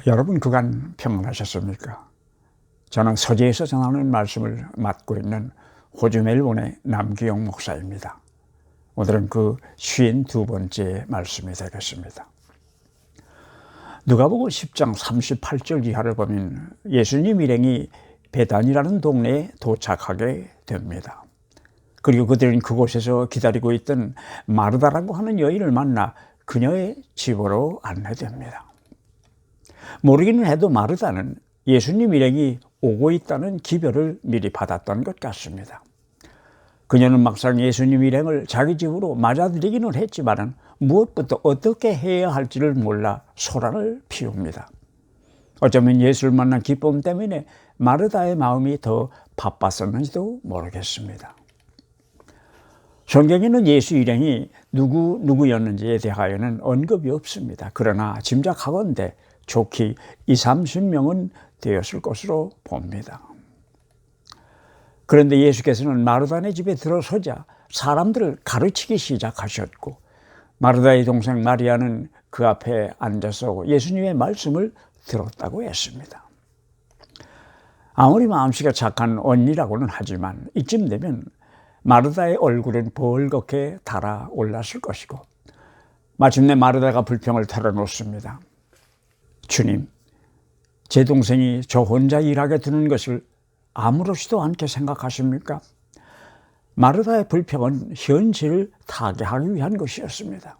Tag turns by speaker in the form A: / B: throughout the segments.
A: 여러분 그간 평안하셨습니까? 저는 서재에서 전하는 말씀을 맡고 있는 호주 멜본의 남기영 목사입니다. 오늘은 그 52번째 말씀이 되겠습니다. 누가복음 10장 38절 이하를 보면 예수님 일행이 베단이라는 동네에 도착하게 됩니다. 그리고 그들은 그곳에서 기다리고 있던 마르다라고 하는 여인을 만나 그녀의 집으로 안내됩니다. 모르기는 해도 마르다는 예수님 일행이 오고 있다는 기별을 미리 받았던 것 같습니다. 그녀는 막상 예수님 일행을 자기 집으로 맞아들이기는 했지만 무엇부터 어떻게 해야 할지를 몰라 소란을 피웁니다. 어쩌면 예수를 만난 기쁨 때문에 마르다의 마음이 더 바빴었는지도 모르겠습니다. 성경에는 예수 일행이 누구였는지에 대하여는 언급이 없습니다. 그러나 짐작하건대 좋게 20-30명은 되었을 것으로 봅니다. 그런데 예수께서는 마르다네 집에 들어서자 사람들을 가르치기 시작하셨고 마르다의 동생 마리아는 그 앞에 앉아서 예수님의 말씀을 들었다고 했습니다. 아무리 마음씨가 착한 언니라고는 하지만 이쯤 되면 마르다의 얼굴은 벌겋게 달아올랐을 것이고 마침내 마르다가 불평을 털어놓습니다. 주님, 제 동생이 저 혼자 일하게 두는 것을 아무렇지도 않게 생각하십니까? 마르다의 불평은 현실을 타개하기 위한 것이었습니다.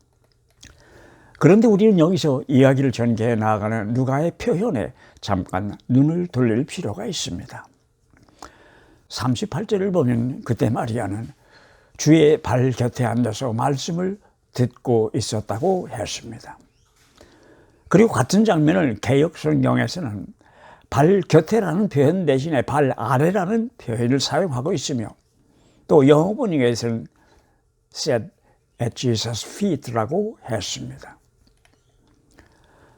A: 그런데 우리는 여기서 이야기를 전개해 나아가는 누가의 표현에 잠깐 눈을 돌릴 필요가 있습니다. 38절을 보면 그때 마리아는 주의 발 곁에 앉아서 말씀을 듣고 있었다고 했습니다. 그리고 같은 장면을 개역 성경에서는 발 곁에라는 표현 대신에 발 아래라는 표현을 사용하고 있으며 또 영어 번역에서는 sat at Jesus' feet라고 했습니다.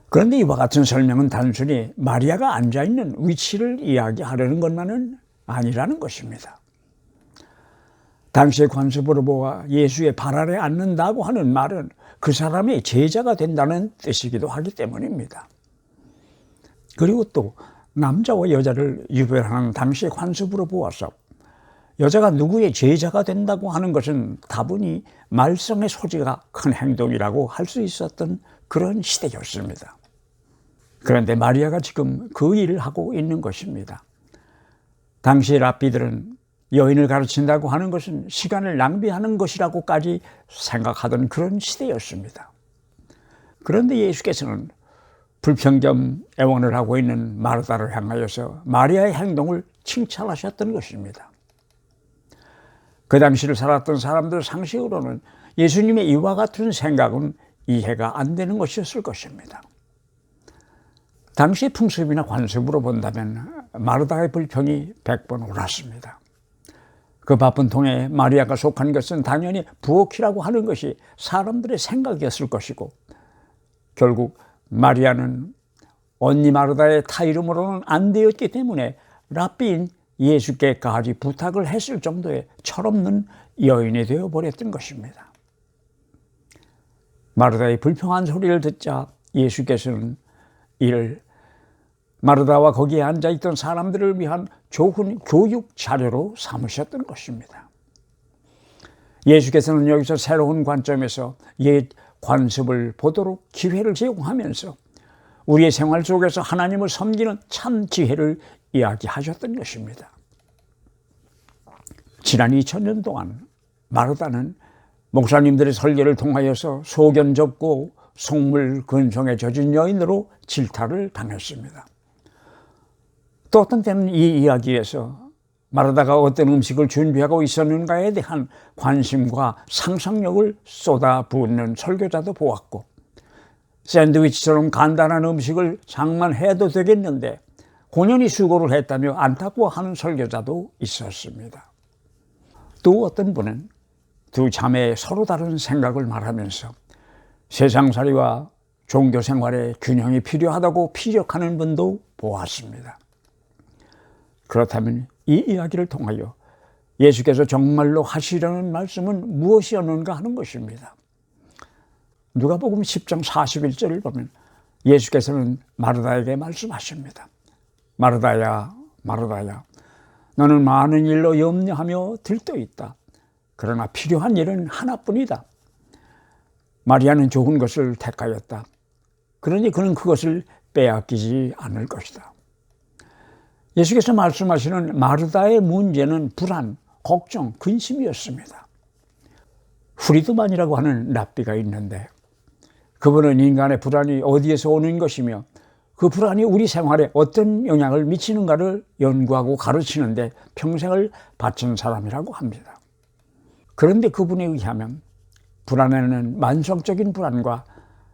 A: 그런데 이와 같은 설명은 단순히 마리아가 앉아있는 위치를 이야기하려는 것만은 아니라는 것입니다. 당시의 관습으로보아 예수의 발 아래 앉는다고 하는 말은 그 사람의 제자가 된다는 뜻이기도 하기 때문입니다. 그리고 또 남자와 여자를 유별하는 당시의 관습으로 보아서 여자가 누구의 제자가 된다고 하는 것은 다분히 말썽의 소지가 큰 행동이라고 할 수 있었던 그런 시대였습니다. 그런데 마리아가 지금 그 일을 하고 있는 것입니다. 당시 랍비들은 여인을 가르친다고 하는 것은 시간을 낭비하는 것이라고까지 생각하던 그런 시대였습니다. 그런데 예수께서는 불평 겸 애원을 하고 있는 마르다를 향하여서 마리아의 행동을 칭찬하셨던 것입니다. 그 당시를 살았던 사람들 상식으로는 예수님의 이와 같은 생각은 이해가 안 되는 것이었을 것입니다. 당시 풍습이나 관습으로 본다면 마르다의 불평이 100번 옳았습니다. 그 바쁜 통에 마리아가 속한 것은 당연히 부엌이라고 하는 것이 사람들의 생각이었을 것이고 결국 마리아는 언니 마르다의 타이름으로는 안 되었기 때문에 랍비인 예수께까지 부탁을 했을 정도의 철없는 여인이 되어버렸던 것입니다. 마르다의 불평한 소리를 듣자 예수께서는 이를 마르다와 거기에 앉아있던 사람들을 위한 좋은 교육 자료로 삼으셨던 것입니다. 예수께서는 여기서 새로운 관점에서 옛 관습을 보도록 기회를 제공하면서 우리의 생활 속에서 하나님을 섬기는 참 지혜를 이야기하셨던 것입니다. 지난 2000년 동안 마르다는 목사님들의 설교를 통하여서 소견 좁고 속물 근성에 젖은 여인으로 질타를 당했습니다. 또 어떤 때는 이 이야기에서 마르다가 어떤 음식을 준비하고 있었는가에 대한 관심과 상상력을 쏟아붓는 설교자도 보았고 샌드위치처럼 간단한 음식을 장만해도 되겠는데 고년히 수고를 했다며 안타까워하는 설교자도 있었습니다. 또 어떤 분은 두 자매의 서로 다른 생각을 말하면서 세상살이와 종교생활의 균형이 필요하다고 피력하는 분도 보았습니다. 그렇다면 이 이야기를 통하여 예수께서 정말로 하시려는 말씀은 무엇이었는가 하는 것입니다. 누가복음 10장 41절을 보면 예수께서는 마르다에게 말씀하십니다. 마르다야, 마르다야, 너는 많은 일로 염려하며 들떠있다. 그러나 필요한 일은 하나뿐이다. 마리아는 좋은 것을 택하였다. 그러니 그는 그것을 빼앗기지 않을 것이다. 예수께서 말씀하시는 마르다의 문제는 불안, 걱정, 근심이었습니다. 후리드만이라고 하는 랍비가 있는데 그분은 인간의 불안이 어디에서 오는 것이며 그 불안이 우리 생활에 어떤 영향을 미치는가를 연구하고 가르치는데 평생을 바친 사람이라고 합니다. 그런데 그분에 의하면 불안에는 만성적인 불안과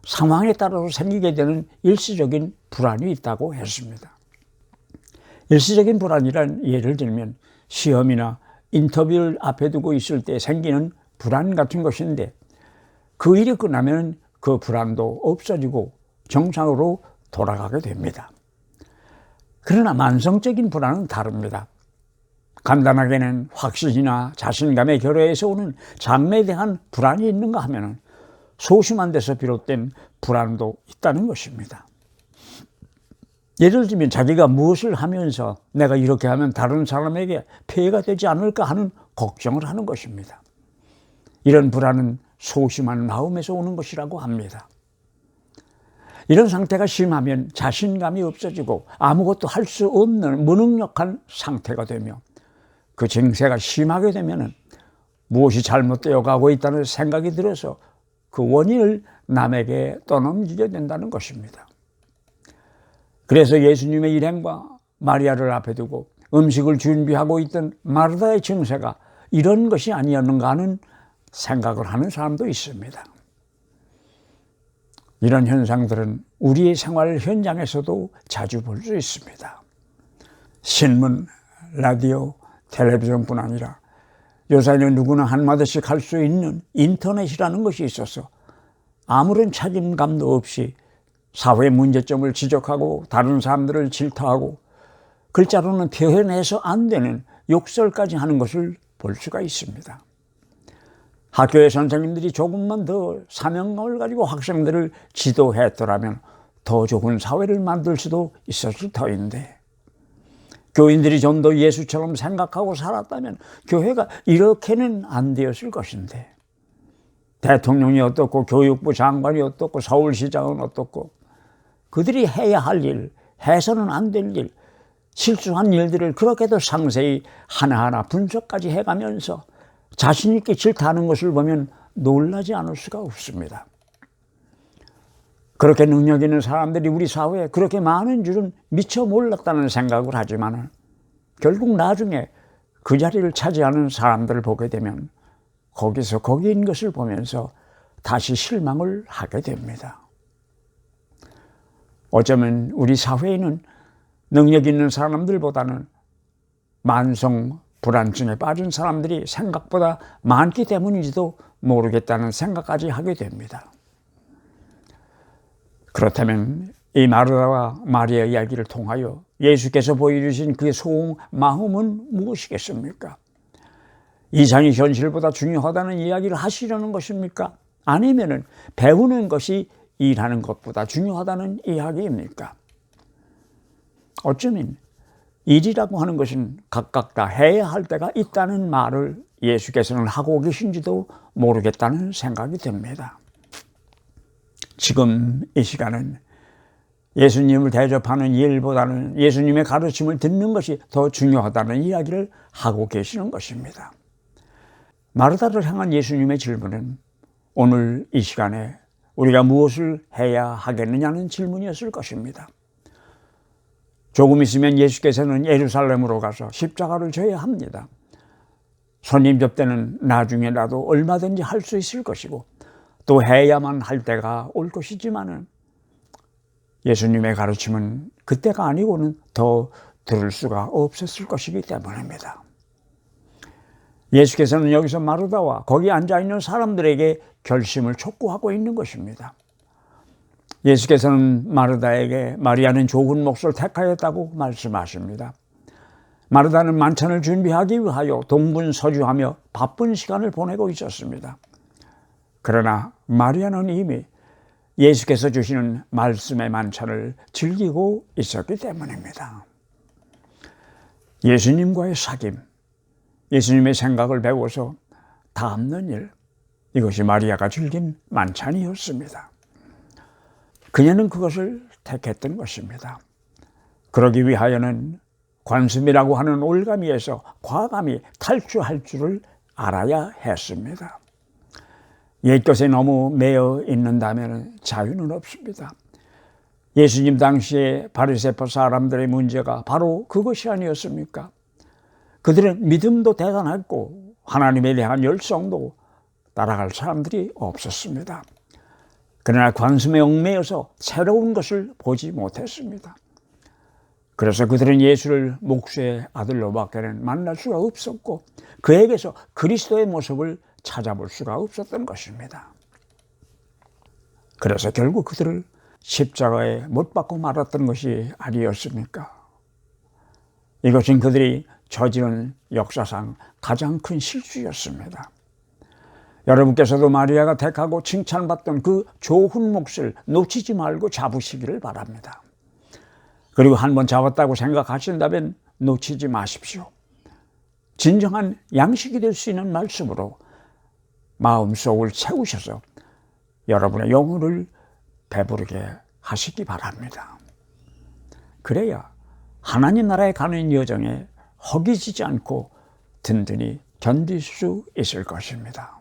A: 상황에 따라서 생기게 되는 일시적인 불안이 있다고 했습니다. 일시적인 불안이란 예를 들면 시험이나 인터뷰를 앞에 두고 있을 때 생기는 불안 같은 것인데 그 일이 끝나면 그 불안도 없어지고 정상으로 돌아가게 됩니다. 그러나 만성적인 불안은 다릅니다. 간단하게는 확신이나 자신감의 결여에서 오는 장래에 대한 불안이 있는가 하면 소심한 데서 비롯된 불안도 있다는 것입니다. 예를 들면 자기가 무엇을 하면서 내가 이렇게 하면 다른 사람에게 피해가 되지 않을까 하는 걱정을 하는 것입니다. 이런 불안은 소심한 마음에서 오는 것이라고 합니다. 이런 상태가 심하면 자신감이 없어지고 아무것도 할 수 없는 무능력한 상태가 되며 그 증세가 심하게 되면 무엇이 잘못되어 가고 있다는 생각이 들어서 그 원인을 남에게 떠넘기게 된다는 것입니다. 그래서 예수님의 일행과 마리아를 앞에 두고 음식을 준비하고 있던 마르다의 증세가 이런 것이 아니었는가 하는 생각을 하는 사람도 있습니다. 이런 현상들은 우리의 생활 현장에서도 자주 볼 수 있습니다. 신문, 라디오, 텔레비전뿐 아니라 요새는 누구나 한마디씩 할 수 있는 인터넷이라는 것이 있어서 아무런 책임감도 없이 사회 문제점을 지적하고 다른 사람들을 질타하고 글자로는 표현해서 안 되는 욕설까지 하는 것을 볼 수가 있습니다. 학교의 선생님들이 조금만 더 사명감을 가지고 학생들을 지도했더라면 더 좋은 사회를 만들 수도 있었을 터인데 교인들이 좀 더 예수처럼 생각하고 살았다면 교회가 이렇게는 안 되었을 것인데 대통령이 어떻고 교육부 장관이 어떻고 서울시장은 어떻고 그들이 해야 할 일, 해서는 안 될 일, 실수한 일들을 그렇게도 상세히 하나하나 분석까지 해가면서 자신 있게 질타하는 것을 보면 놀라지 않을 수가 없습니다. 그렇게 능력 있는 사람들이 우리 사회에 그렇게 많은 줄은 미처 몰랐다는 생각을 하지만 결국 나중에 그 자리를 차지하는 사람들을 보게 되면 거기서 거기인 것을 보면서 다시 실망을 하게 됩니다. 어쩌면 우리 사회에는 능력 있는 사람들보다는 만성 불안증에 빠진 사람들이 생각보다 많기 때문인지도 모르겠다는 생각까지 하게 됩니다. 그렇다면 이 마르다와 마리아 이야기를 통하여 예수께서 보여주신 그의 마음은 무엇이겠습니까? 이상이 현실보다 중요하다는 이야기를 하시려는 것입니까? 아니면 배우는 것이 일하는 것보다 중요하다는 이야기입니까? 어쩌면 일이라고 하는 것은 각각 다 해야 할 때가 있다는 말을 예수께서는 하고 계신지도 모르겠다는 생각이 듭니다. 지금 이 시간은 예수님을 대접하는 일보다는 예수님의 가르침을 듣는 것이 더 중요하다는 이야기를 하고 계시는 것입니다. 마르다를 향한 예수님의 질문은 오늘 이 시간에 우리가 무엇을 해야 하겠느냐는 질문이었을 것입니다. 조금 있으면 예수께서는 예루살렘으로 가서 십자가를 져야 합니다. 손님 접대는 나중에라도 얼마든지 할 수 있을 것이고 또 해야만 할 때가 올 것이지만은 예수님의 가르침은 그때가 아니고는 더 들을 수가 없었을 것이기 때문입니다. 예수께서는 여기서 마르다와 거기 앉아있는 사람들에게 결심을 촉구하고 있는 것입니다. 예수께서는 마르다에게 마리아는 좋은 몫을 택하였다고 말씀하십니다. 마르다는 만찬을 준비하기 위하여 동분서주하며 바쁜 시간을 보내고 있었습니다. 그러나 마리아는 이미 예수께서 주시는 말씀의 만찬을 즐기고 있었기 때문입니다. 예수님과의 사귐, 예수님의 생각을 배워서 담는 일, 이것이 마리아가 즐긴 만찬이었습니다. 그녀는 그것을 택했던 것입니다. 그러기 위하여는 관습이라고 하는 올가미에서 과감히 탈주할 줄을 알아야 했습니다. 옛것에 너무 매여 있는다면 자유는 없습니다. 예수님 당시에 바리새파 사람들의 문제가 바로 그것이 아니었습니까? 그들은 믿음도 대단했고 하나님에 대한 열성도 따라갈 사람들이 없었습니다. 그러나 관습에 얽매여서 새로운 것을 보지 못했습니다. 그래서 그들은 예수를 목수의 아들로밖에는 만날 수가 없었고 그에게서 그리스도의 모습을 찾아볼 수가 없었던 것입니다. 그래서 결국 그들을 십자가에 못 박고 말았던 것이 아니었습니까? 이것은 그들이 저지른 역사상 가장 큰 실수였습니다. 여러분께서도 마리아가 택하고 칭찬받던 그 좋은 몫을 놓치지 말고 잡으시기를 바랍니다. 그리고 한번 잡았다고 생각하신다면 놓치지 마십시오. 진정한 양식이 될 수 있는 말씀으로 마음속을 채우셔서 여러분의 영혼을 배부르게 하시기 바랍니다. 그래야 하나님 나라에 가는 여정에 허기지지 않고 든든히 견딜 수 있을 것입니다.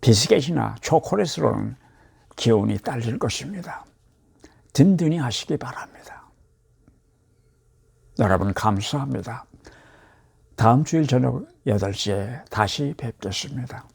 A: 비스켓이나 초콜릿으로는 기운이 딸릴 것입니다. 든든히 하시기 바랍니다. 여러분 감사합니다. 다음 주일 저녁 8시에 다시 뵙겠습니다.